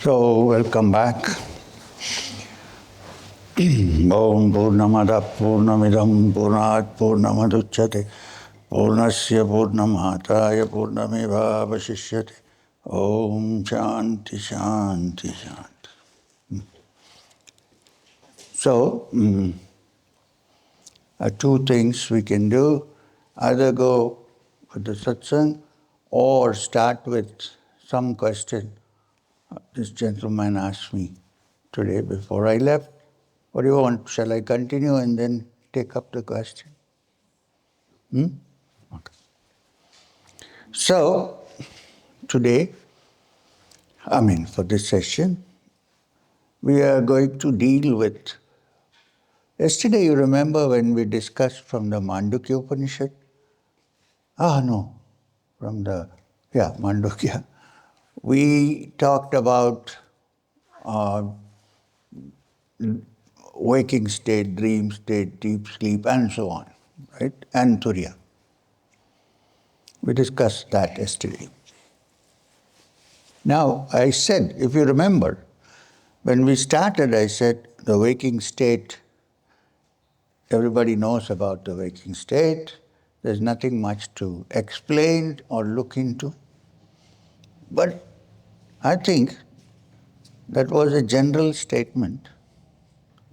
So, welcome back. Om Purnamada Purnamidam Purnat Purnamaduchyate Purnasya Purnamataya Purnameva Vasishyate Om Shanti Shanti Shanti. So, two things we can do. Either go with the satsang or start with some question. This gentleman asked me today before I left, what do you want? Shall I continue and then take up the question? Okay. So, today, for this session, we are going to deal with. Yesterday, you remember when we discussed from the Mandukya Upanishad? Mandukya. We talked about waking state, dream state, deep sleep, and so on, right? And Turiya. We discussed that yesterday. Now, I said, if you remember, when we started, I said the waking state, everybody knows about the waking state. There's nothing much to explain or look into. But I think that was a general statement.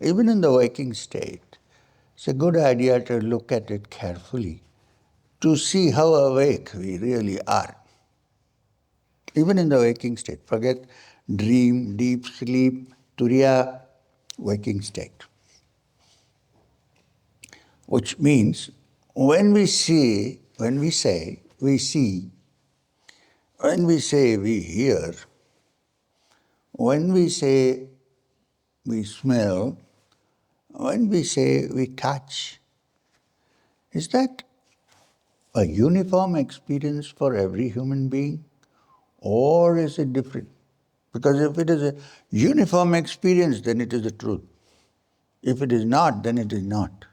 Even in the waking state, it's a good idea to look at it carefully to see how awake we really are. Even in the waking state, forget dream, deep sleep, turiya, waking state. Which means when we say, we see, when we say we hear, when we say we smell, when we say we touch, is that a uniform experience for every human being? Or is it different? Because if it is a uniform experience, then it is the truth. If it is not, then it is not.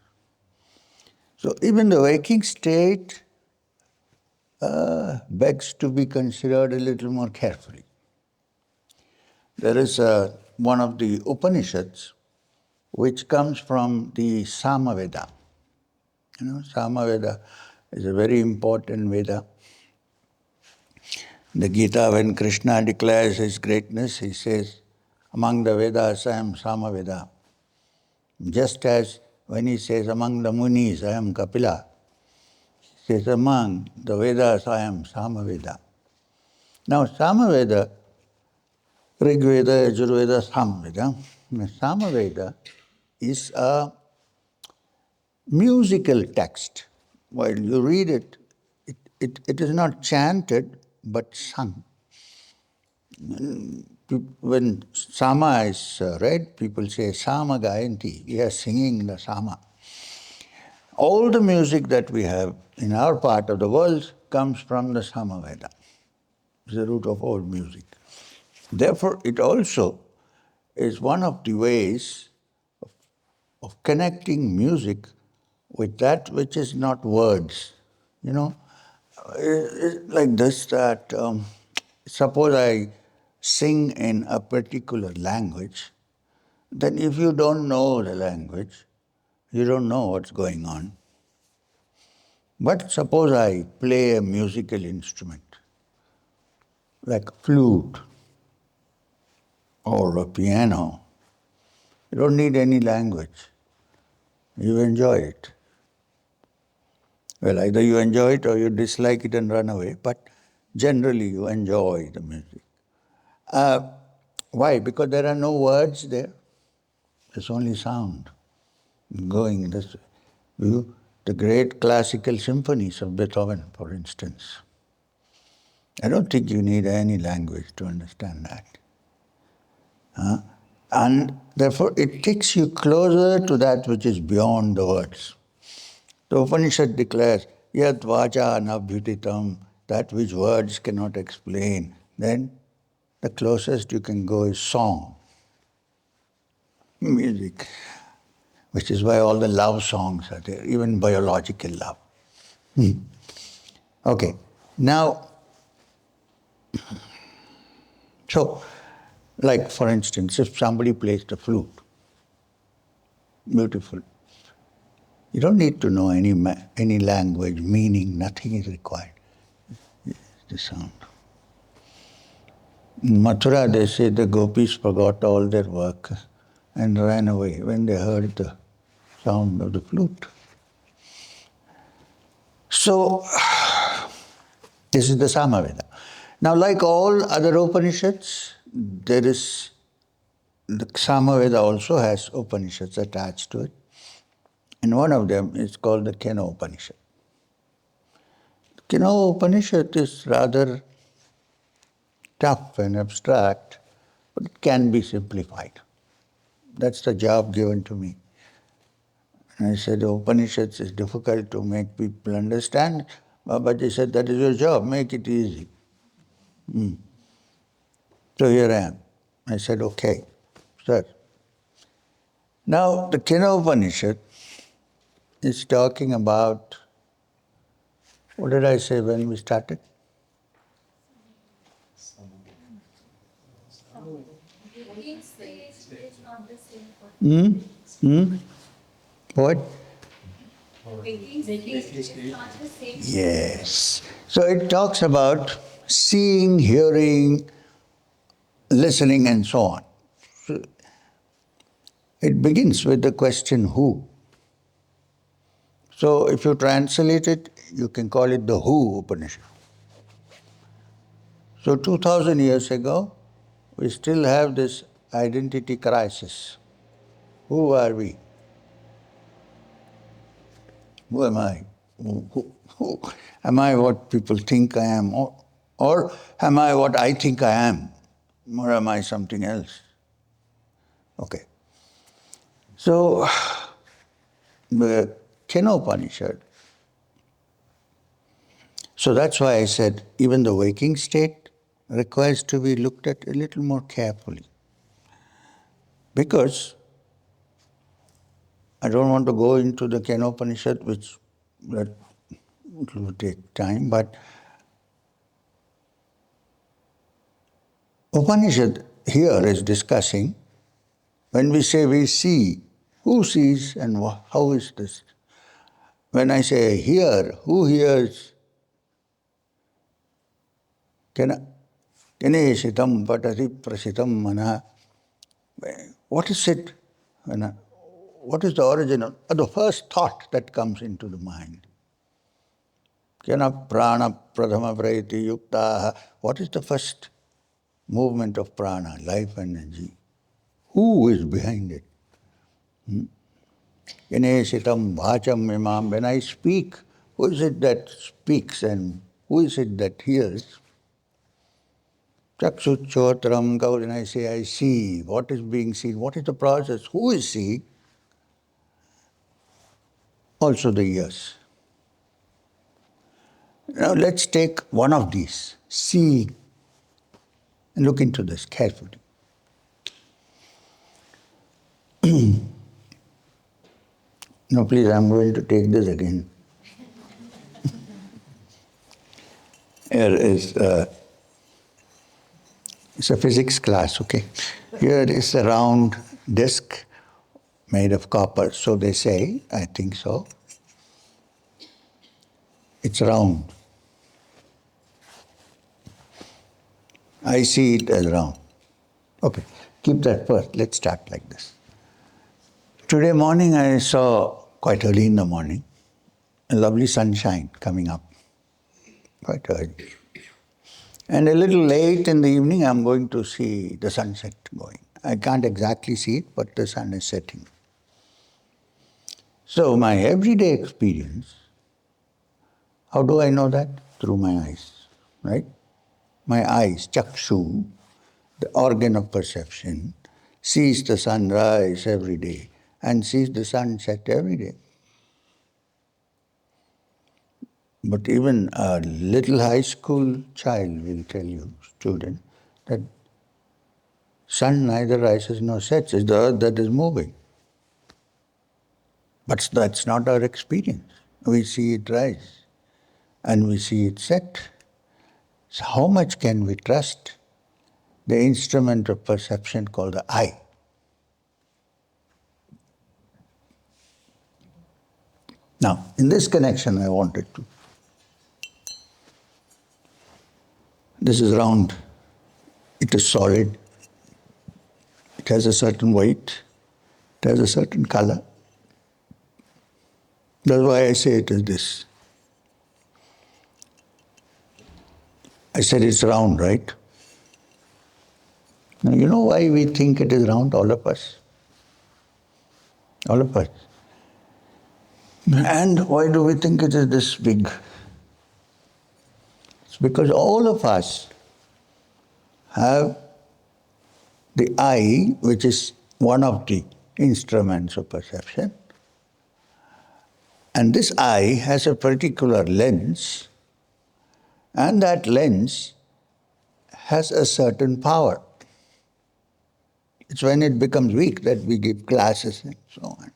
So even the waking state begs to be considered a little more carefully. There is one of the Upanishads which comes from the Samaveda. Samaveda is a very important Veda. The Gita, when Krishna declares his greatness, he says, among the Vedas I am Samaveda. Just as when he says, among the Munis I am Kapila, he says, among the Vedas I am Samaveda. Now Samaveda, Rigveda, Yajurveda, Samaveda. Samaveda is a musical text. While you read it, it is not chanted, but sung. When Sama is read, people say, Sama Gayanti, we are singing the Sama. All the music that we have in our part of the world comes from the Samaveda. It's the root of all music. Therefore, it also is one of the ways of connecting music with that which is not words. It's like this, that suppose I sing in a particular language, then if you don't know the language, you don't know what's going on. But suppose I play a musical instrument, like a flute or a piano, you don't need any language. You enjoy it. Well, either you enjoy it or you dislike it and run away, but generally you enjoy the music. Why? Because there are no words there. There's only sound going this way. The great classical symphonies of Beethoven, for instance. I don't think you need any language to understand that. And therefore it takes you closer to that which is beyond the words. The Upanishad declares, Yat vacha nabhyutitam, that which words cannot explain. Then the closest you can go is song, music, which is why all the love songs are there, even biological love. Okay, now, so Like, for instance, if somebody plays the flute, beautiful. You don't need to know any language, meaning, nothing is required. The sound. In Mathura, they say the gopis forgot all their work and ran away when they heard the sound of the flute. So, this is the Samaveda. Now, like all other Upanishads, there is the Samaveda also has Upanishads attached to it. And one of them is called the Kena Upanishad. Kena Upanishad is rather tough and abstract, but it can be simplified. That's the job given to me. And I said, the Upanishads is difficult to make people understand. Babaji said, that is your job, make it easy. So here I am. I said, okay, sir. Now, the Kena Upanishad is talking about, what did I say when we started? What? Yes. So it talks about seeing, hearing, listening, and so on. So it begins with the question who. So if you translate it, you can call it the Who Upanishad. So 2000 years ago, we still have this identity crisis. Who are we? Who am I? Am I what people think I am? Or am I what I think I am? Or am I something else? Okay. So, the Kena Upanishad. So that's why I said even the waking state requires to be looked at a little more carefully. Because I don't want to go into the Kena Upanishad, which will take time, but Upanishad here is discussing, when we say we see, who sees and how is this? When I say hear, who hears? Keneshitam patati prasitam mana. What is it? What is the origin of the first thought that comes into the mind? Kena prana pradhama praiti yuktaha. What is the first movement of prana, life energy? Who is behind it? Keneshitam vacham imam. When I speak, who is it that speaks and who is it that hears? Chakshutchotram, when I say I see, what is being seen? What is the process? Who is seeing? Also the ears. Now let's take one of these, seeing, and look into this carefully. No, please, I'm going to take this again. Here is it's a physics class, okay? Here is a round disc made of copper, so they say, I think so. It's round. I see it as round. Okay, keep that first. Let's start like this. Today morning I saw, quite early in the morning, a lovely sunshine coming up. Quite early. And a little late in the evening I'm going to see the sunset going. I can't exactly see it, but the sun is setting. So my everyday experience, how do I know that? Through my eyes, right? My eyes, chakshu, the organ of perception, sees the sun rise every day and sees the sun set every day. But even a little high school child will tell you, student, that sun neither rises nor sets, it's the earth that is moving. But that's not our experience. We see it rise and we see it set. So how much can we trust the instrument of perception called the I. Now, in this connection, I wanted to. This is round. It is solid. It has a certain weight. It has a certain color. That's why I say it is this. I said it's round, right? Now, you know why we think it is round, all of us? All of us. And why do we think it is this big? It's because all of us have the eye, which is one of the instruments of perception. And this eye has a particular lens, and that lens has a certain power. It's when it becomes weak that we give classes and so on.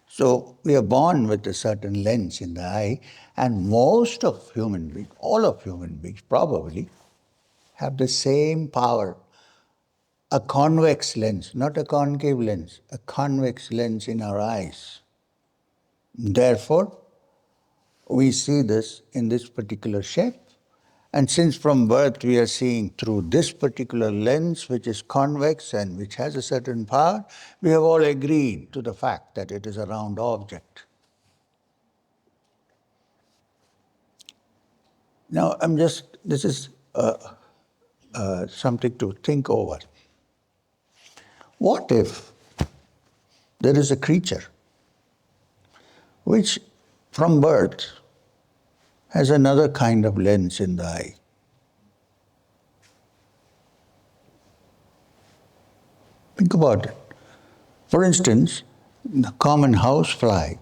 So we are born with a certain lens in the eye, and most of human beings, all of human beings probably, have the same power. A convex lens, not a concave lens, a convex lens in our eyes. Therefore, we see this in this particular shape. And since from birth we are seeing through this particular lens, which is convex and which has a certain power, we have all agreed to the fact that it is a round object. Now, this is something to think over. What if there is a creature which from birth has another kind of lens in the eye? Think about it. For instance, the common housefly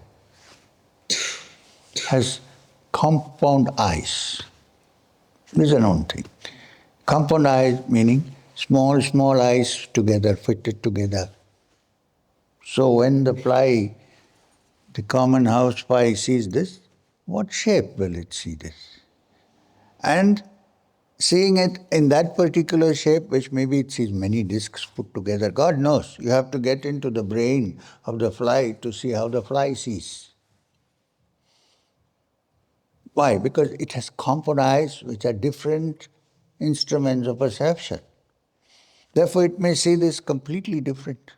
has compound eyes. This is a known thing. Compound eyes meaning small eyes together, fitted together. So when the common housefly sees this, what shape will it see this? And seeing it in that particular shape, which maybe it sees many discs put together, God knows, you have to get into the brain of the fly to see how the fly sees. Why? Because it has compound eyes which are different instruments of perception. Therefore, it may see this completely different.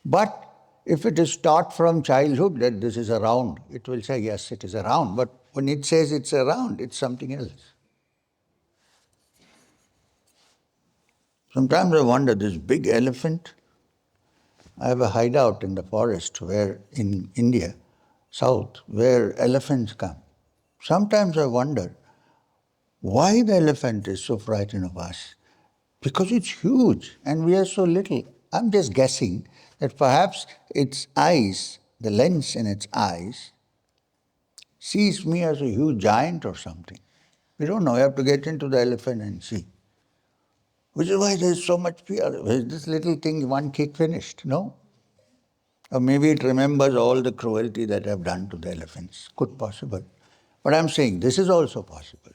But if it is taught from childhood that this is a round, it will say, yes, it is a round. But when it says it's a round, it's something else. Sometimes I wonder, this big elephant, I have a hideout in the forest where in India, south, where elephants come. Sometimes I wonder why the elephant is so frightened of us. Because it's huge and we are so little. I'm just guessing that perhaps its eyes, the lens in its eyes, sees me as a huge giant or something. We don't know. You have to get into the elephant and see. Which is why there's so much fear. This little thing, one kick finished, no? Or maybe it remembers all the cruelty that I've done to the elephants. Could possible. But I'm saying this is also possible.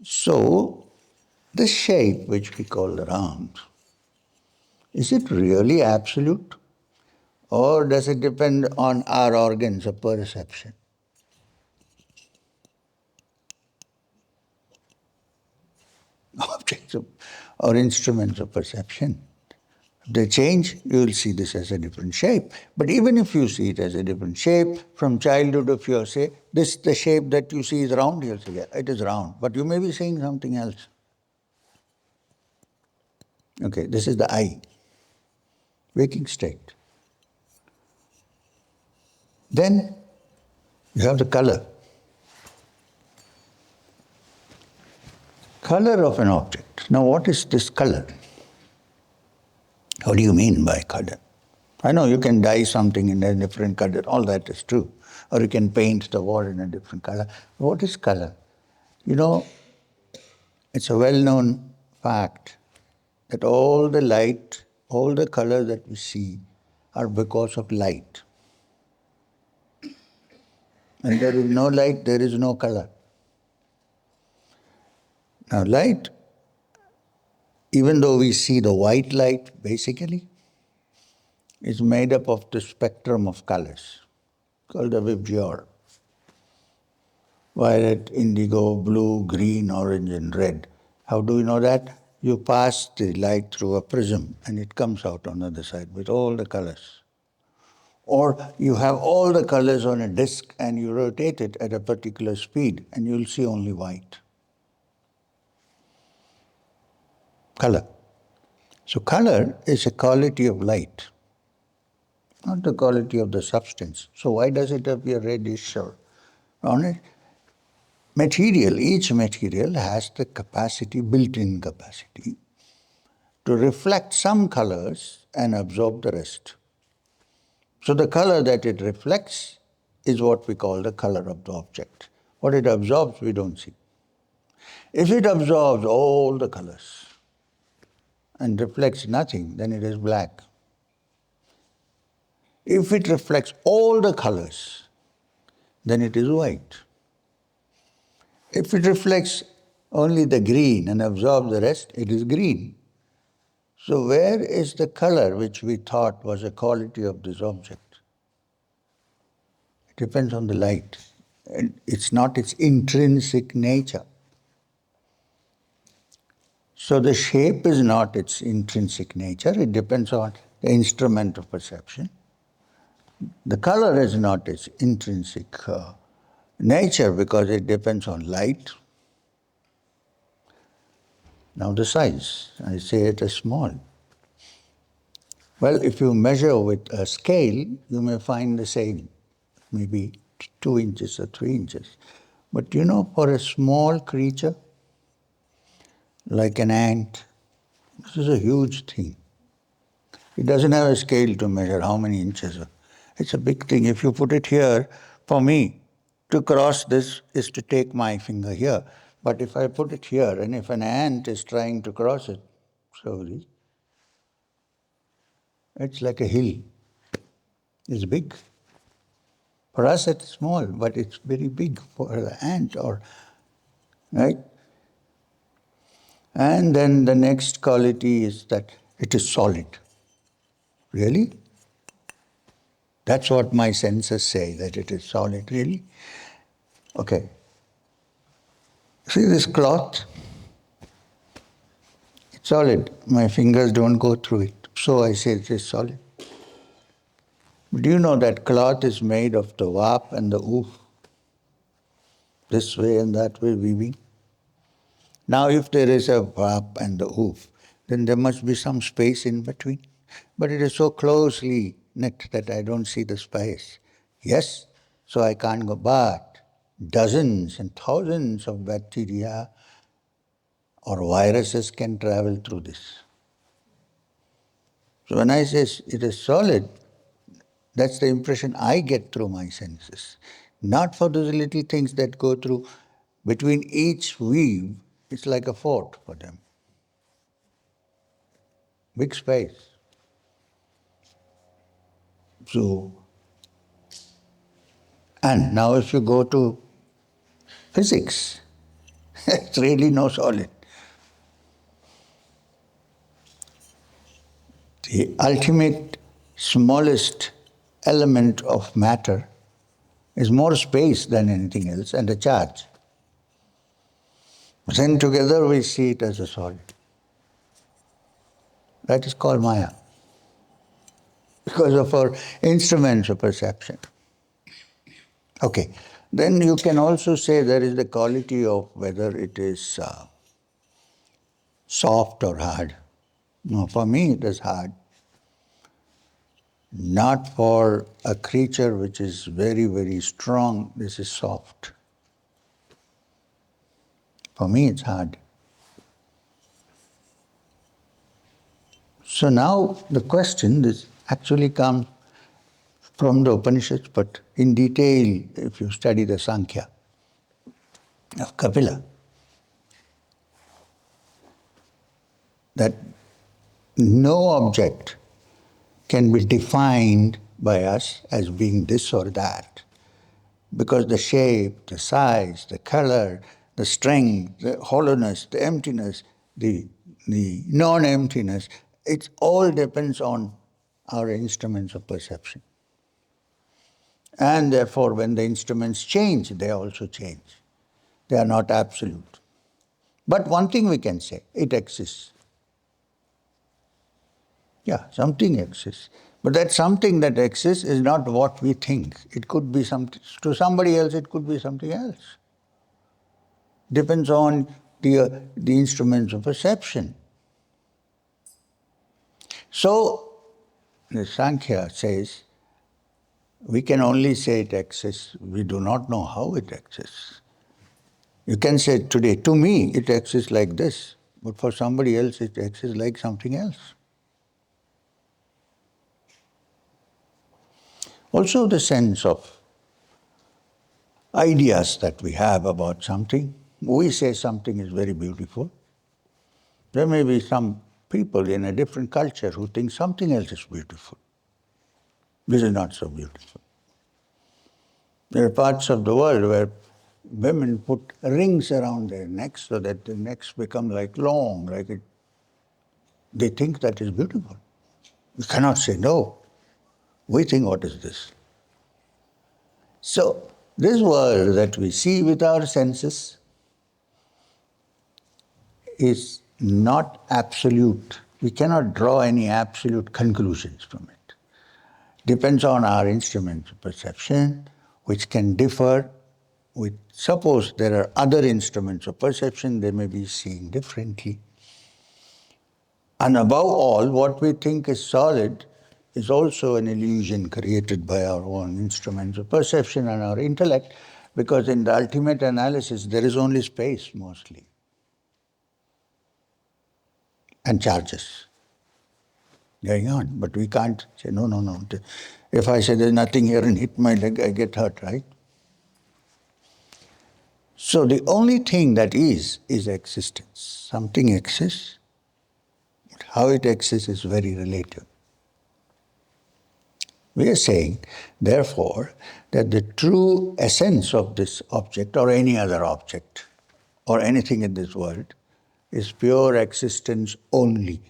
So, this shape which we call the round, is it really absolute? Or does it depend on our organs of perception? Objects of, or instruments of perception. If they change, you will see this as a different shape. But even if you see it as a different shape, from childhood, if you say, this the shape that you see is round, you'll say, yeah, it is round. But you may be saying something else. Okay, this is the I, waking state. Then you have the color. Color of an object. Now what is this color? What do you mean by color? I know you can dye something in a different color, all that is true. Or you can paint the wall in a different color. What is color? You know, it's a well-known fact that all the light, all the colors that we see are because of light. When there is no light, there is no color. Now light, even though we see the white light basically, is made up of the spectrum of colors called the vibgyor. Violet, indigo, blue, green, orange and red. How do we know that? You pass the light through a prism and it comes out on the other side with all the colors. Or you have all the colors on a disk and you rotate it at a particular speed and you'll see only white. Color. So color is a quality of light, not the quality of the substance. So why does it appear reddish or on it? Material, each material has the capacity, built-in capacity, to reflect some colors and absorb the rest. So the color that it reflects is what we call the color of the object. What it absorbs, we don't see. If it absorbs all the colors and reflects nothing, then it is black. If it reflects all the colors, then it is white. If it reflects only the green and absorbs the rest, it is green. So where is the color which we thought was a quality of this object? It depends on the light. And it's not its intrinsic nature. So the shape is not its intrinsic nature. It depends on the instrument of perception. The color is not its intrinsic nature because it depends on light. Now the size, I say it is small. Well, if you measure with a scale, you may find the same, maybe 2 inches or 3 inches. But you know, for a small creature, like an ant, this is a huge thing. It doesn't have a scale to measure how many inches. It's a big thing. If you put it here, for me, to cross this is to take my finger here. But if I put it here, and if an ant is trying to cross it slowly, it's like a hill. It's big. For us it's small, but it's very big for the ant, right? And then the next quality is that it is solid. Really? That's what my senses say, that it is solid. Really? Okay. See this cloth? It's solid. My fingers don't go through it. So I say it is solid. But do you know that cloth is made of the warp and the woof? This way and that way weaving. Now if there is a warp and the woof, then there must be some space in between. But it is so closely knit that I don't see the space. Yes, so I can't go, but dozens and thousands of bacteria or viruses can travel through this. So when I say it is solid, that's the impression I get through my senses. Not for those little things that go through. Between each weave, it's like a fort for them. Big space. So, and now if you go to physics, it's really no solid. The ultimate, smallest element of matter is more space than anything else and a charge. Then together we see it as a solid. That is called Maya, because of our instruments of perception. Okay, then you can also say there is the quality of whether it is soft or hard. No, for me it is hard. Not for a creature which is very, very strong, this is soft. For me it's hard. So now the question, this actually comes from the Upanishads, but in detail if you study the Sankhya of Kapila, that no object can be defined by us as being this or that, because the shape, the size, the color, the strength, the hollowness, the emptiness, the non-emptiness. It all depends on our instruments of perception. And therefore, when the instruments change, they also change. They are not absolute. But one thing we can say, it exists. Yeah, something exists. But that something that exists is not what we think. It could be something, to somebody else it could be something else. Depends on the instruments of perception. So, the Sankhya says, we can only say it exists, we do not know how it exists. You can say today, to me it exists like this, but for somebody else it exists like something else. Also the sense of ideas that we have about something. We say something is very beautiful. There may be some people in a different culture who think something else is beautiful. This is not so beautiful. There are parts of the world where women put rings around their necks so that their necks become like long, like it. They think that is beautiful. We cannot say no. We think, what is this? So, this world that we see with our senses is not absolute. We cannot draw any absolute conclusions from it. Depends on our instruments of perception, which can differ with, suppose there are other instruments of perception, they may be seen differently. And above all, what we think is solid is also an illusion created by our own instruments of perception and our intellect, because in the ultimate analysis, there is only space mostly, and charges going on. But we can't say, no, no, no. If I say there's nothing here and hit my leg, I get hurt, right? So the only thing that is existence. Something exists, but how it exists is very relative. We are saying, therefore, that the true essence of this object or any other object or anything in this world is pure existence only.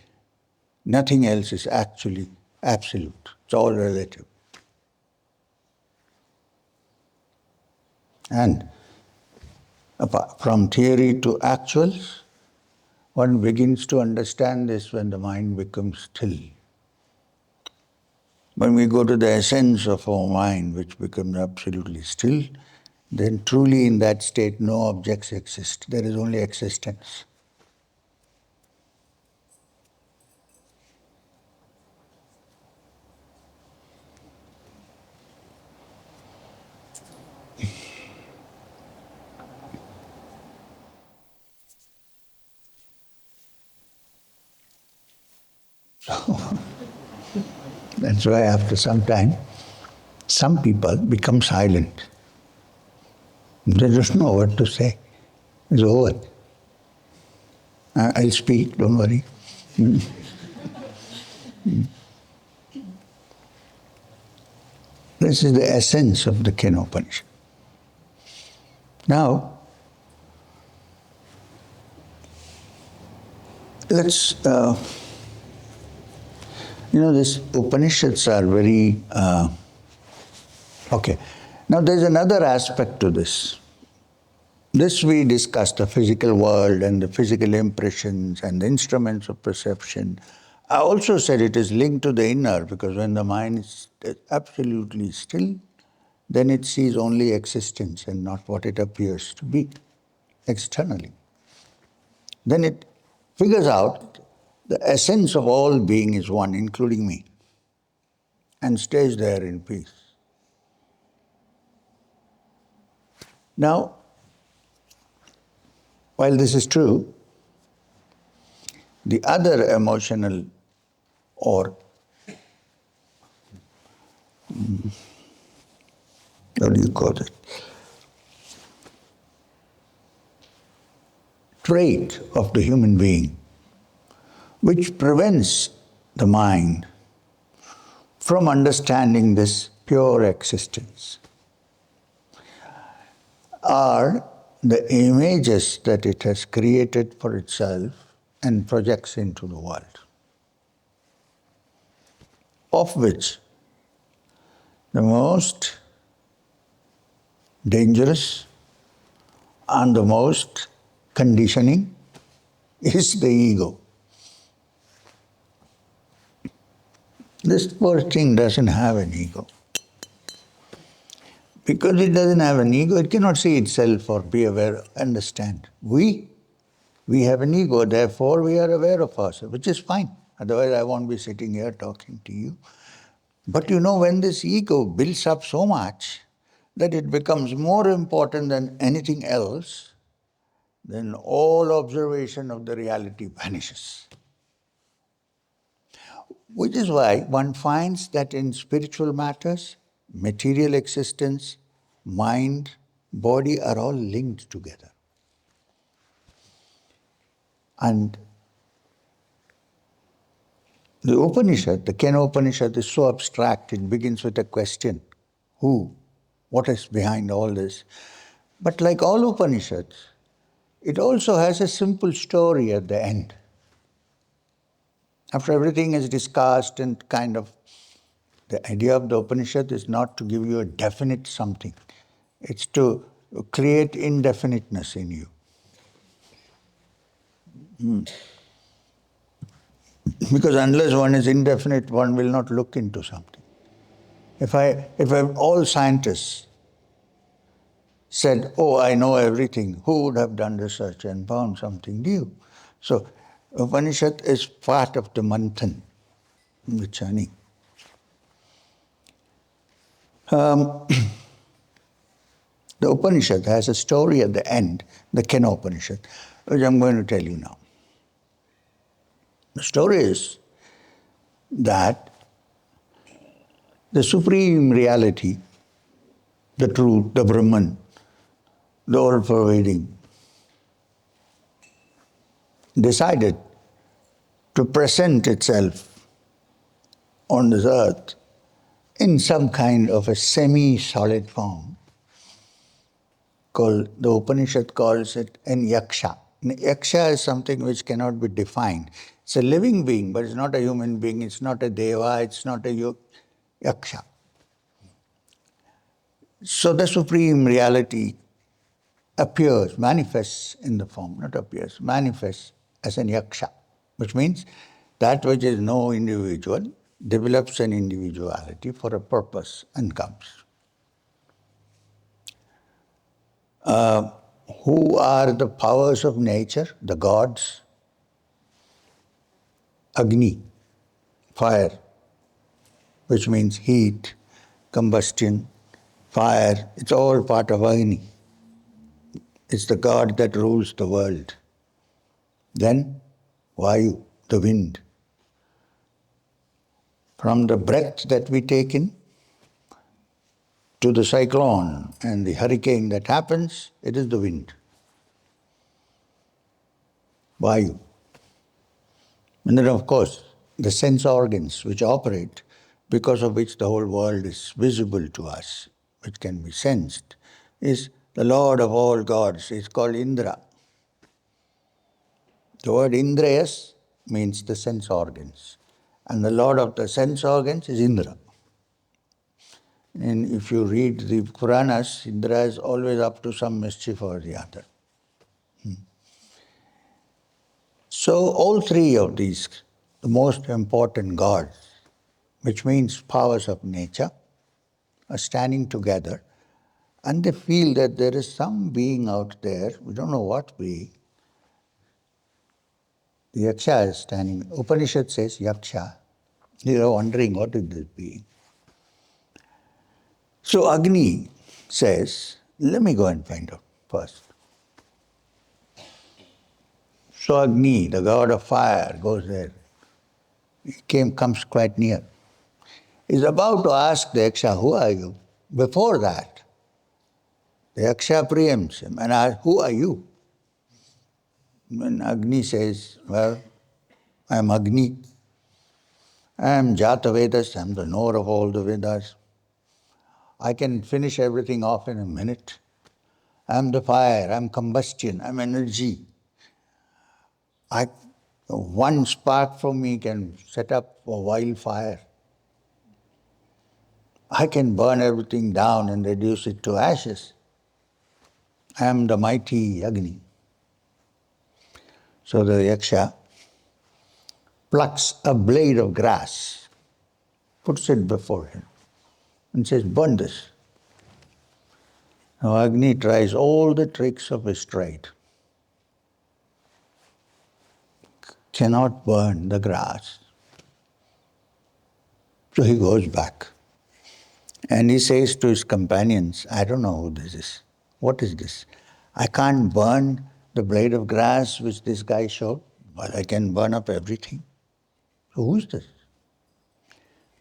Nothing else is actually absolute. It's all relative. And from theory to actuals, one begins to understand this when the mind becomes still. When we go to the essence of our mind, which becomes absolutely still, then truly in that state no objects exist. There is only existence. That's why after some time, some people become silent. They don't know what to say. It's over. I'll speak, don't worry. This is the essence of the Katha Upanishad. Now, let's, these Upanishads are very, okay. Now there's another aspect to this. This we discussed, the physical world and the physical impressions and the instruments of perception. I also said it is linked to the inner, because when the mind is absolutely still, then it sees only existence and not what it appears to be externally. Then it figures out the essence of all being is one, including me, and stays there in peace. Now, while this is true, the other emotional or what do you call it? Trait of the human being, which prevents the mind from understanding this pure existence, are the images that it has created for itself and projects into the world, of which the most dangerous and the most conditioning is the ego. This poor thing doesn't have an ego. Because it doesn't have an ego, it cannot see itself or be aware, understand. We have an ego, therefore we are aware of ourselves, which is fine. Otherwise I won't be sitting here talking to you. But you know, when this ego builds up so much that it becomes more important than anything else, then all observation of the reality vanishes. Which is why one finds that in spiritual matters, material existence, mind, body are all linked together. And the Upanishad, the Kena Upanishad, is so abstract, it begins with a question. Who? What is behind all this? But like all Upanishads, it also has a simple story at the end. After everything is discussed and kind of, the idea of the Upanishad is not to give you a definite something. It's to create indefiniteness in you. Because unless one is indefinite, one will not look into something. If all scientists said, oh, I know everything, who would have done research and found something new? So Upanishad is part of the manthan, the churning. The Upanishad has a story at the end, the Kena Upanishad, which I'm going to tell you now. The story is that the supreme reality, the truth, the Brahman, the all-pervading, decided to present itself on this earth in some kind of a semi-solid form. The Upanishad calls it an yaksha. An yaksha is something which cannot be defined. It's a living being, but it's not a human being, it's not a deva, it's not a yaksha. So the supreme reality appears, manifests in the form, not appears, manifests as an yaksha, which means that which is no individual develops an individuality for a purpose and comes. Who are the powers of nature? The gods. Agni, fire, which means heat, combustion, fire. It's all part of Agni. It's the god that rules the world. Then Vayu, the wind. From the breath that we take in to the cyclone and the hurricane that happens, it is the wind. Vayu. And then, of course, the sense organs which operate, because of which the whole world is visible to us, which can be sensed, is the Lord of all gods. It's called Indra. The word Indrayas means the sense organs. And the Lord of the sense organs is Indra. And if you read the Puranas, Indra is always up to some mischief or the other. So all three of these, the most important gods, which means powers of nature, are standing together, and they feel that there is some being out there, we don't know what being. The Yaksha is standing, Upanishad says Yaksha. They are wondering what is this being. So Agni says, let me go and find out first. So Agni, the god of fire, goes there. He comes quite near. He's about to ask the Yaksha, who are you? Before that, the Yaksha preempts him and asks, who are you? When Agni says, well, I am Agni. I am Jata Vedas, I am the knower of all the Vedas. I can finish everything off in a minute. I'm the fire, I'm combustion, I'm energy. One spark from me can set up a wildfire. I can burn everything down and reduce it to ashes. I am the mighty Agni. So the Yaksha plucks a blade of grass, puts it before him, and says, burn this. Now Agni tries all the tricks of his trade. Cannot burn the grass. So he goes back. And he says to his companions, I don't know who this is. What is this? I can't burn the blade of grass which this guy showed, but I can burn up everything. So who is this?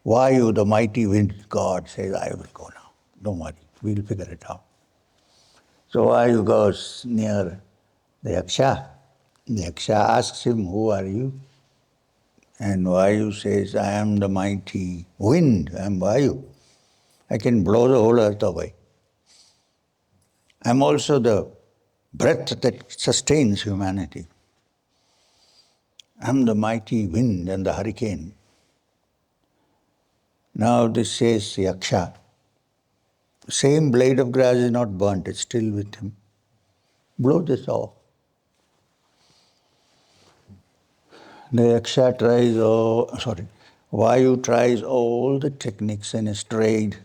Vayu, the mighty wind god, says, I will go now. Don't worry, we'll figure it out. So Vayu goes near the Yaksha. The Yaksha asks him, who are you? And Vayu says, I am the mighty wind, I am Vayu. I can blow the whole earth away. I am also the breath that sustains humanity. I am the mighty wind and the hurricane. Now this says Yaksha. Same blade of grass is not burnt, it's still with him. Blow this off. The Yaksha tries, Vayu tries all the techniques in his trade.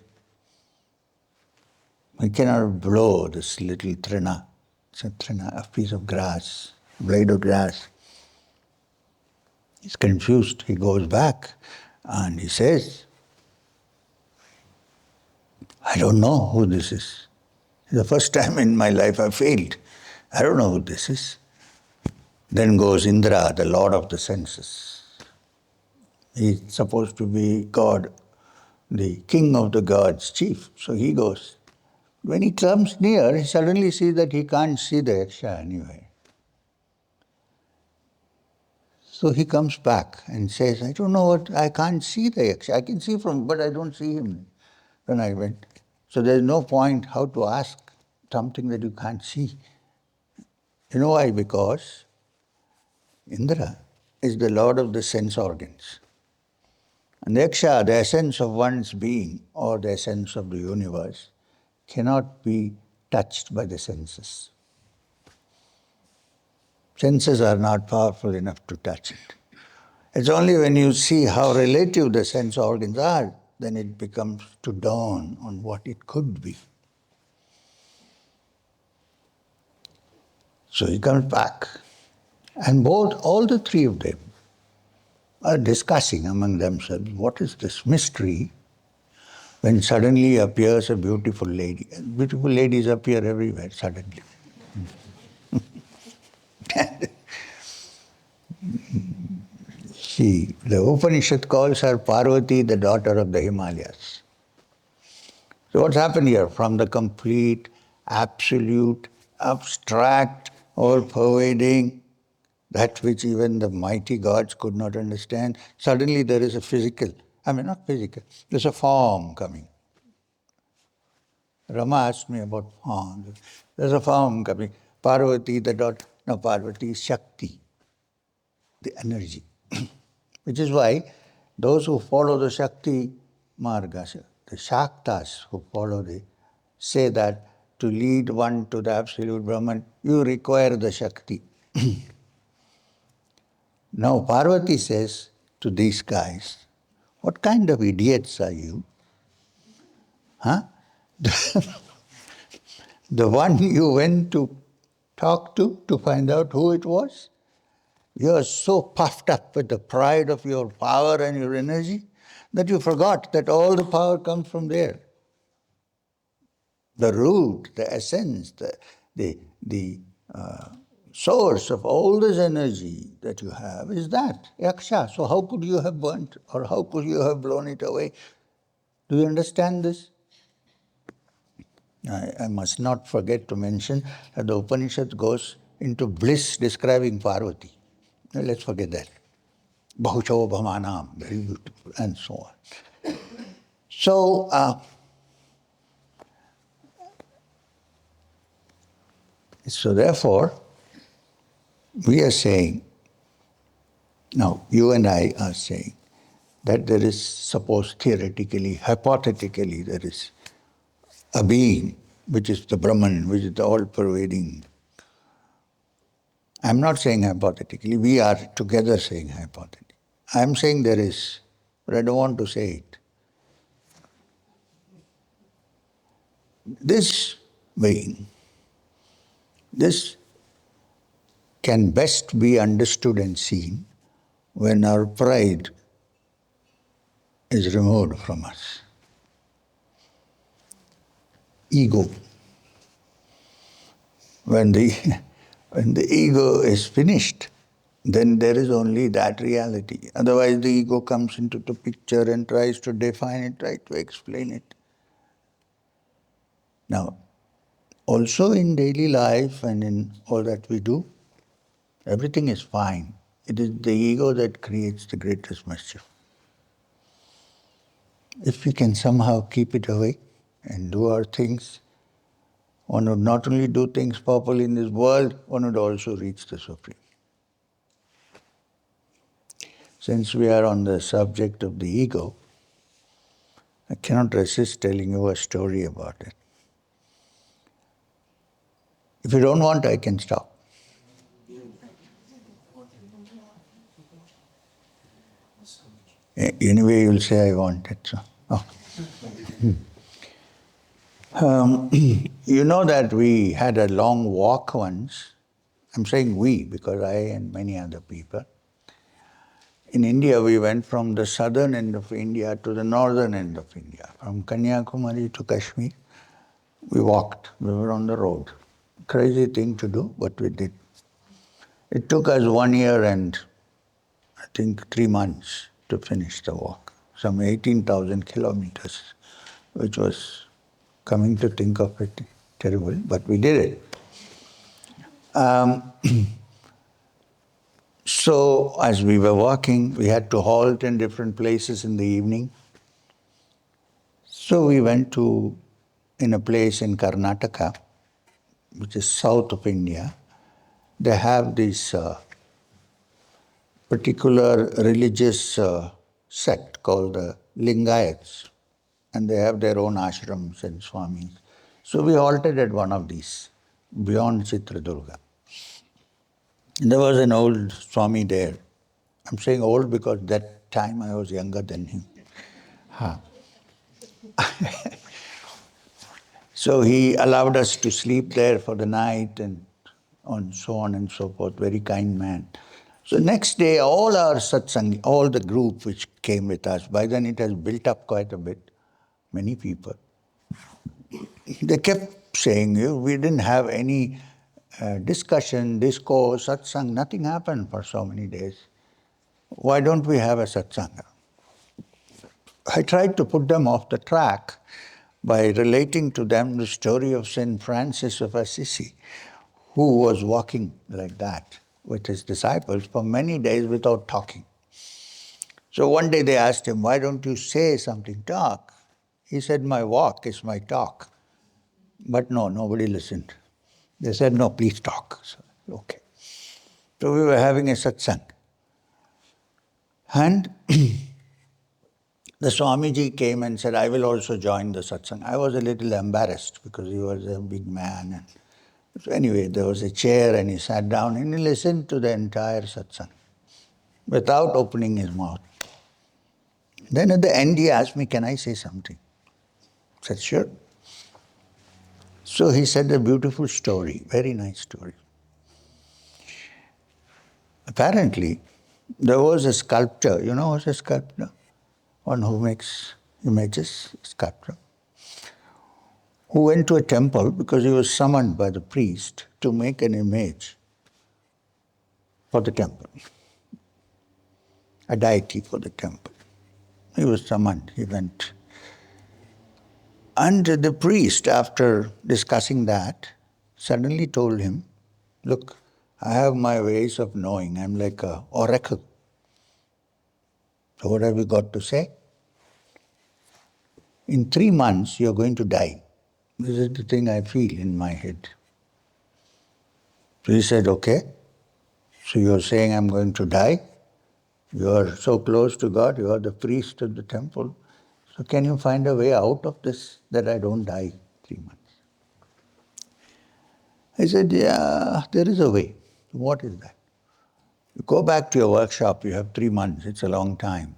He cannot blow this little trina. It's a trina, a piece of grass, blade of grass. He's confused. He goes back and he says, I don't know who this is. The first time in my life I failed. I don't know who this is. Then goes Indra, the lord of the senses. He's supposed to be God, the king of the gods, chief. So he goes. When he comes near, he suddenly sees that he can't see the Yaksha anyway. So he comes back and says, I don't know what, I can't see the Yaksha. I can see from, but I don't see him. Then I went. So there's no point how to ask something that you can't see. You know why? Because Indra is the lord of the sense organs. And the Yaksha, the essence of one's being or the essence of the universe, cannot be touched by the senses. Senses are not powerful enough to touch it. It's only when you see how relative the sense organs are, then it becomes to dawn on what it could be. So he comes back. And all the three of them are discussing among themselves, what is this mystery when suddenly appears a beautiful lady. Beautiful ladies appear everywhere suddenly. The Upanishad calls her Parvati, the daughter of the Himalayas. So what's happened here? From the complete, absolute, abstract, all-pervading, that which even the mighty gods could not understand, suddenly there is a physical, not physical, there's a form coming. Rama asked me about form. There's a form coming. Parvati, the daughter, no, Parvati is Shakti, the energy. Which is why those who follow the Shakti Marga, the Shaktas who follow say that to lead one to the absolute Brahman, you require the Shakti. Now Parvati says to these guys, what kind of idiots are you? Huh? The one you went to talk to find out who it was? You are so puffed up with the pride of your power and your energy that you forgot that all the power comes from there. The root, the essence, the source of all this energy that you have is that, Yaksha. So how could you have burnt or how could you have blown it away? Do you understand this? I must not forget to mention that the Upanishad goes into bliss describing Parvati. Let's forget that. Bahucho Bhamanam, very beautiful, and so on. So, So therefore, we are saying, now you and I are saying, that there is, suppose theoretically, hypothetically, there is a being, which is the Brahman, which is the all-pervading. I'm not saying hypothetically, we are together saying hypothetically. I'm saying there is, but I don't want to say it. This being, this can best be understood and seen when our pride is removed from us. Ego. When the, when the ego is finished, then there is only that reality. Otherwise the ego comes into the picture and tries to define it, tries to explain it. Now, also in daily life and in all that we do, everything is fine. It is the ego that creates the greatest mischief. If we can somehow keep it away and do our things, one would not only do things properly in this world, one would also reach the Supreme. Since we are on the subject of the ego, I cannot resist telling you a story about it. If you don't want, I can stop. Anyway, you'll say I want it. So. Oh. You know that we had a long walk once. I'm saying we because I and many other people. In India, we went from the southern end of India to the northern end of India. From Kanyakumari to Kashmir, we walked. We were on the road. Crazy thing to do, but we did. It took us 1 year and I think 3 months to finish the walk. Some 18,000 kilometers, which was, coming to think of it, terrible, but we did it. So as we were walking, we had to halt in different places in the evening. So we went to, in a place in Karnataka, which is south of India. They have this particular religious sect called the Lingayats, and they have their own ashrams and swamis. So we halted at one of these, beyond Chitradurga. There was an old Swami there. I'm saying old because that time I was younger than him. So he allowed us to sleep there for the night and so on and so forth. Very kind man. So next day, all our satsang, all the group which came with us, by then it has built up quite a bit, many people. They kept saying, we didn't have any discussion, discourse, satsang, nothing happened for so many days. Why don't we have a satsanga? I tried to put them off the track by relating to them the story of St. Francis of Assisi, who was walking like that with his disciples for many days without talking. So one day they asked him, why don't you say something, talk? He said, my walk is my talk. But no, nobody listened. They said, no, please talk. So, okay. So we were having a satsang. And the Swamiji came and said, I will also join the satsang. I was a little embarrassed because he was a big man. And so anyway, there was a chair and he sat down and he listened to the entire satsang without opening his mouth. Then at the end he asked me, can I say something? I said, sure. So he said a beautiful story, very nice story. Apparently, there was a sculptor, you know who's a sculptor? One who makes images, sculptor, who went to a temple because he was summoned by the priest to make an image for the temple, a deity for the temple. He was summoned, he went. And the priest, after discussing that, suddenly told him, look, I have my ways of knowing. I'm like an oracle. So what have you got to say? In 3 months, you're going to die. This is the thing I feel in my head. So he said, okay, so you're saying I'm going to die? You are so close to God, you are the priest of the temple. So can you find a way out of this that I don't die 3 months? I said, yeah, there is a way. What is that? You go back to your workshop, you have 3 months, it's a long time.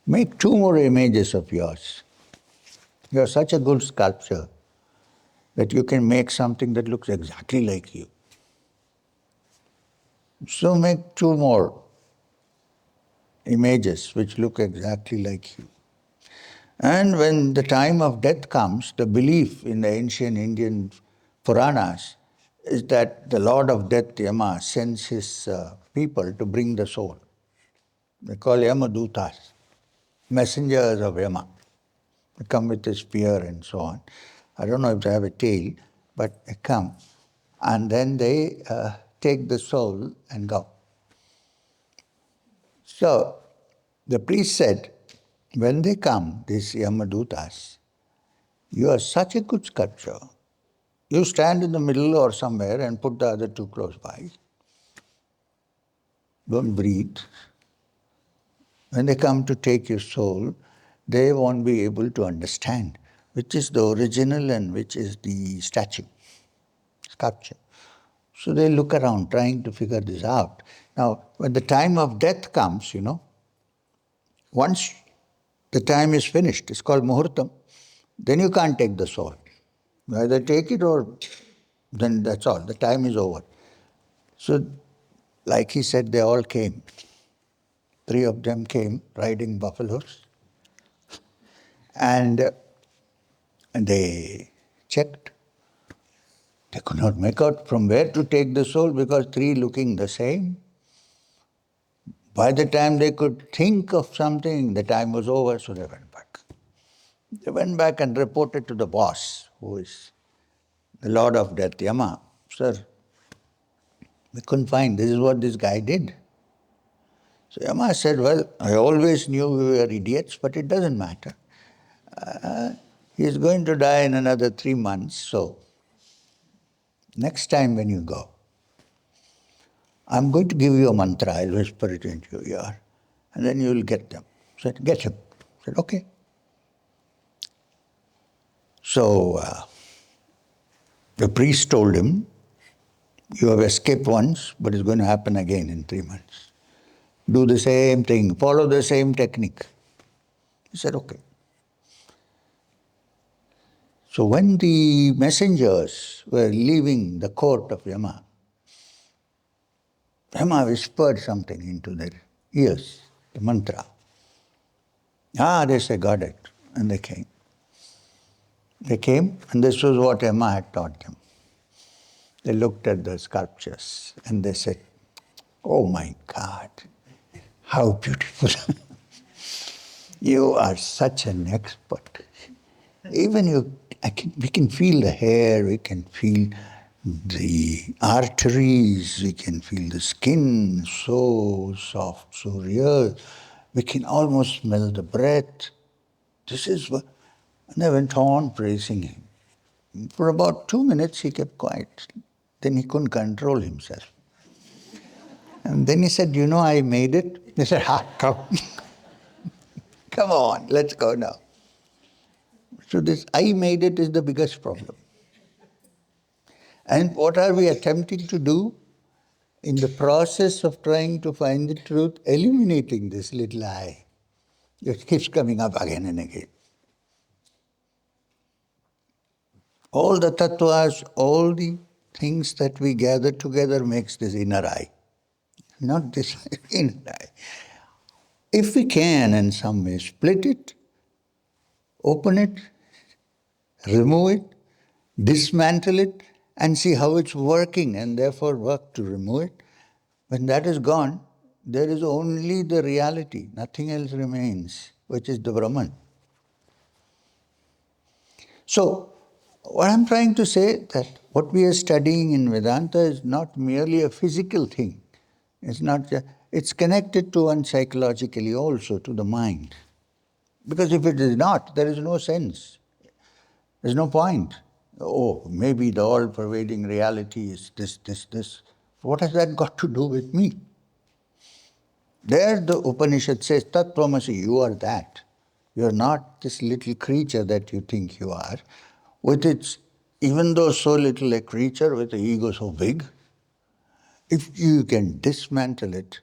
Make 2 more images of yours. You're such a good sculptor that you can make something that looks exactly like you. So make 2 more images which look exactly like you. And when the time of death comes, the belief in the ancient Indian Puranas is that the Lord of Death, Yama, sends his people to bring the soul. They call Yamadutas, messengers of Yama. They come with a spear and so on. I don't know if they have a tail, but they come. And then they take the soul and go. So the priest said, when they come, these Yamadutas, you are such a good sculptor. You stand in the middle or somewhere and put the other 2 close by. Don't breathe. When they come to take your soul, they won't be able to understand which is the original and which is the statue, sculpture. So they look around trying to figure this out. Now, when the time of death comes, once the time is finished, it's called muhurtam, then you can't take the soul. You either take it or then that's all, the time is over. So, like he said, they all came. 3 of them came riding buffaloes and they checked. They could not make out from where to take the soul because 3 looking the same. By the time they could think of something, the time was over, so they went back. They went back and reported to the boss, who is the Lord of Death, Yama. Sir, we couldn't find, this is what this guy did. So Yama said, well, I always knew we were idiots, but it doesn't matter. He is going to die in another 3 months, so next time when you go, I'm going to give you a mantra, I'll whisper it into your ear, and then you will get them. I said, get him. I said, okay. So the priest told him, you have escaped once, but it's going to happen again in 3 months. Do the same thing, follow the same technique. He said, okay. So when the messengers were leaving the court of Yama, Yama whispered something into their ears, the mantra. They said, got it. And they came. They came, and this was what Yama had taught them. They looked at the sculptures and they said, oh my God, how beautiful. You are such an expert. Even we can feel the hair, we can feel the arteries, we can feel the skin, so soft, so real. We can almost smell the breath. This is what, and I went on praising him. For about 2 minutes he kept quiet. Then he couldn't control himself. And then he said, I made it. They said, come. Come on, let's go now. So this I made it is the biggest problem. And what are we attempting to do? In the process of trying to find the truth, eliminating this little I. It keeps coming up again and again. All the tattvas, all the things that we gather together makes this inner I. Not this inner I. If we can in some way split it, open it, remove it, dismantle it, and see how it's working and therefore work to remove it, when that is gone, there is only the reality, nothing else remains, which is the Brahman. So, what I'm trying to say that what we are studying in Vedanta is not merely a physical thing. It's connected to one psychologically also, to the mind. Because if it is not, there is no sense. There's no point. Oh, maybe the all-pervading reality is this, this, this. What has that got to do with me? There the Upanishad says, Tat Tvamasi, you are that. You are not this little creature that you think you are. With its, even though so little a creature with the ego so big, if you can dismantle it,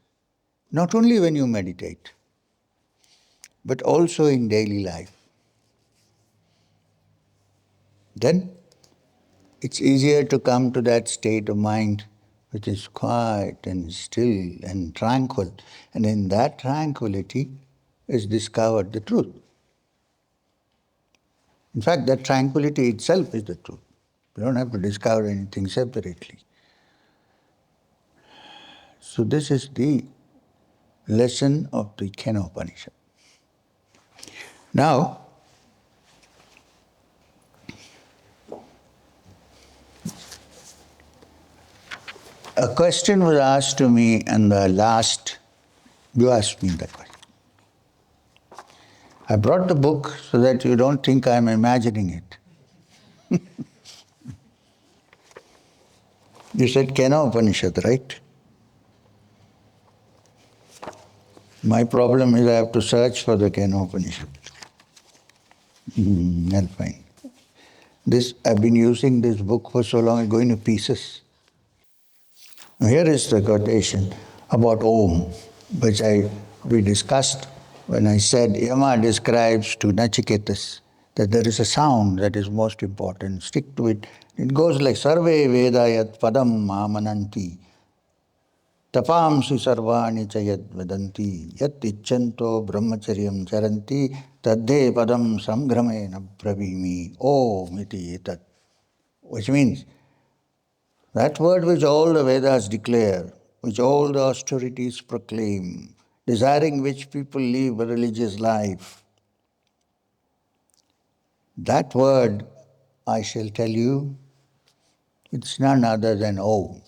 not only when you meditate, but also in daily life, then it's easier to come to that state of mind which is quiet and still and tranquil. And in that tranquility is discovered the truth. In fact, that tranquility itself is the truth. You don't have to discover anything separately. So this is the lesson of the Katha Upanishad. Now, a question was asked to me in the last, you asked me that question. I brought the book so that you don't think I'm imagining it. You said Katha Upanishad, right? My problem is I have to search for the Katha Upanishad. I'll find. I've been using this book for so long, it's going to pieces. Now here is the quotation about Om, which we discussed when I said Yama describes to Nachiketas that there is a sound that is most important. Stick to it. It goes like Sarve Veda Yat Padam Mamananti Tapamsi Sarvani Chayat Vedanti Yat Icchanto Brahmacharyam Charanti Tadde Padam Samgramena Pravimi Om iti etat. Which means that word which all the Vedas declare, which all the austerities proclaim, desiring which people live a religious life, that word, I shall tell you, it's none other than Om,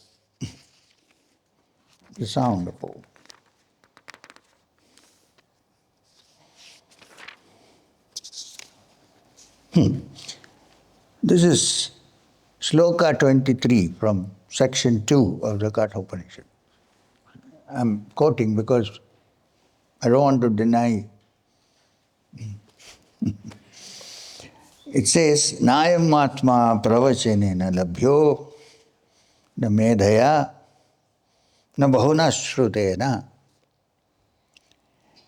the sound of Om. This is Shloka 23 from section 2 of the Katha Upanishad. I'm quoting because I don't want to deny. It says, Nayam Atma Pravachenena Labhyo Na Medhaya Na Bahuna Shrutena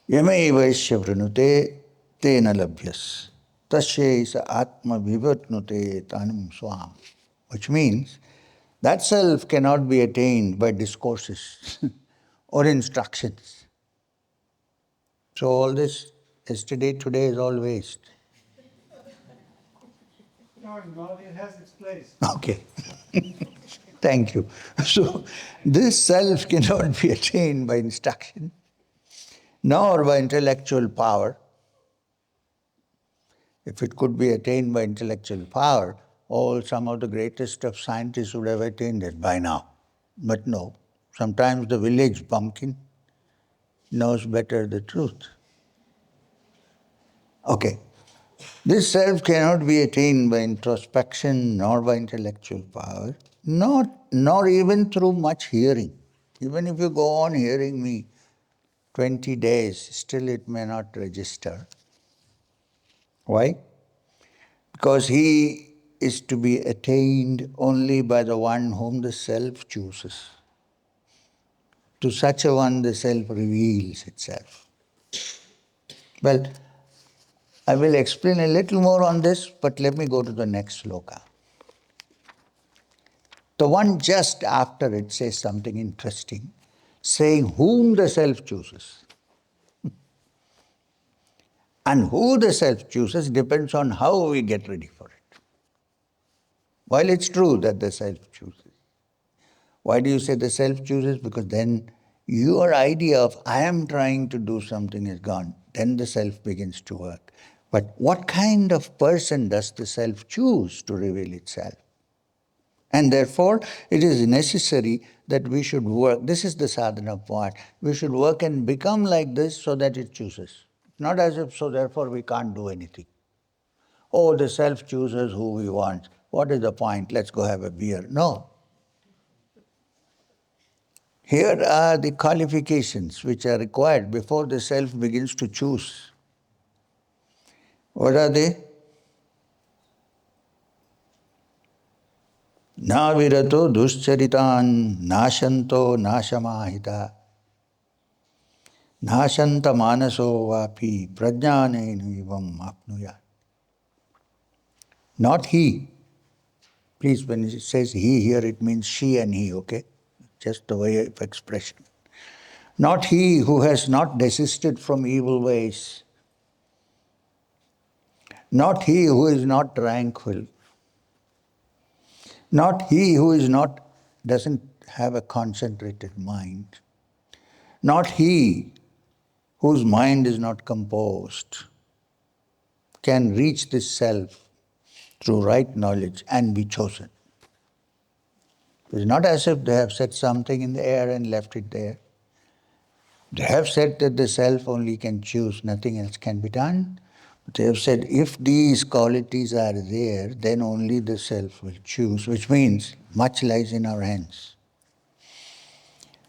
Yamai Vaishya Vrinute Tena Labhyas Tasye Isa Atma Vivatnute Tanam Swam. Which means that self cannot be attained by discourses or instructions. So all this yesterday, today is all waste. No, it has its place. Okay. Thank you. So this self cannot be attained by instruction, nor by intellectual power. If it could be attained by intellectual power, some of the greatest of scientists would have attained it by now. But no, sometimes the village bumpkin knows better the truth. Okay. This self cannot be attained by introspection nor by intellectual power, nor even through much hearing. Even if you go on hearing me 20 days, still it may not register. Why? Because he is to be attained only by the one whom the self chooses. To such a one, the self reveals itself. Well, I will explain a little more on this, but let me go to the next sloka. The one just after it says something interesting, saying whom the self chooses. And who the self chooses depends on how we get ready for it. While it's true that the self chooses. Why do you say the self chooses? Because then your idea of I am trying to do something is gone. Then the self begins to work. But what kind of person does the self choose to reveal itself? And therefore, it is necessary that we should work. This is the sadhana part. We should work and become like this so that it chooses. Not as if so therefore we can't do anything. Oh, the self chooses who we want. What is the point? Let's go have a beer. No. Here are the qualifications which are required before the self begins to choose. What are they? Na virato duscharitan nashanto nashamahita nashanta manaso vapi prajnanenu ivam apnuya. Not he. Please, when it says he here, it means she and he, okay? Just the way of expression. Not he who has not desisted from evil ways. Not he who is not tranquil. Not he who doesn't have a concentrated mind. Not he whose mind is not composed can reach this self through right knowledge and be chosen. It's not as if they have said something in the air and left it there. They have said that the self only can choose, nothing else can be done. But they have said if these qualities are there, then only the self will choose, which means much lies in our hands.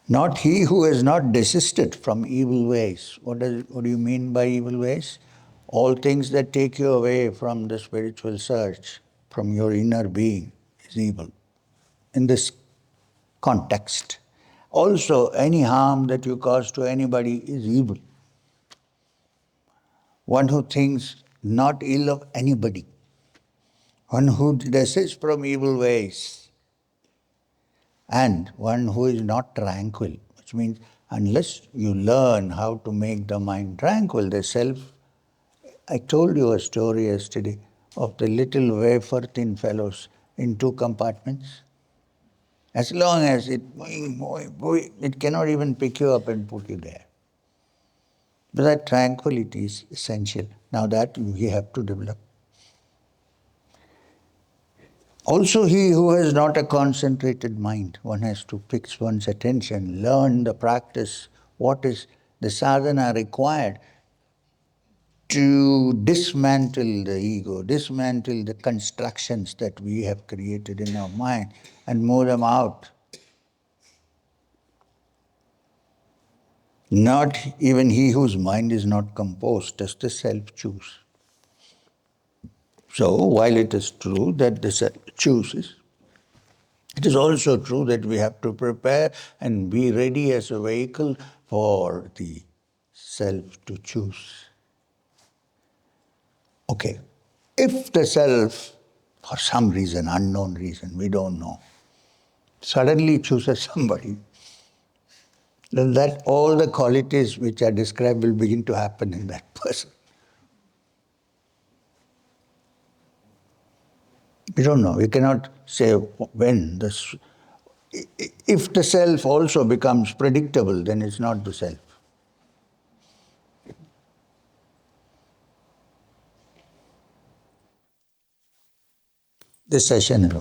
Not he who has not desisted from evil ways. What do you mean by evil ways? All things that take you away from the spiritual search, from your inner being, is evil. In this context. Also, any harm that you cause to anybody is evil. One who thinks not ill of anybody, one who desists from evil ways, and one who is not tranquil, which means unless you learn how to make the mind tranquil, the self. I told you a story yesterday of the little wafer-thin fellows in two compartments. As long as it cannot even pick you up and put you there. But that tranquility is essential. Now that we have to develop. Also, he who has not a concentrated mind, one has to fix one's attention, learn the practice, what is the sadhana required to dismantle the ego, dismantle the constructions that we have created in our mind and move them out. Not even he whose mind is not composed does the self choose. So, while it is true that the self chooses, it is also true that we have to prepare and be ready as a vehicle for the self to choose. Okay, if the self, for some reason, unknown reason, we don't know, suddenly chooses somebody, then that all the qualities which are described will begin to happen in that person. We don't know. We cannot say when. If the self also becomes predictable, then it's not the self. This session,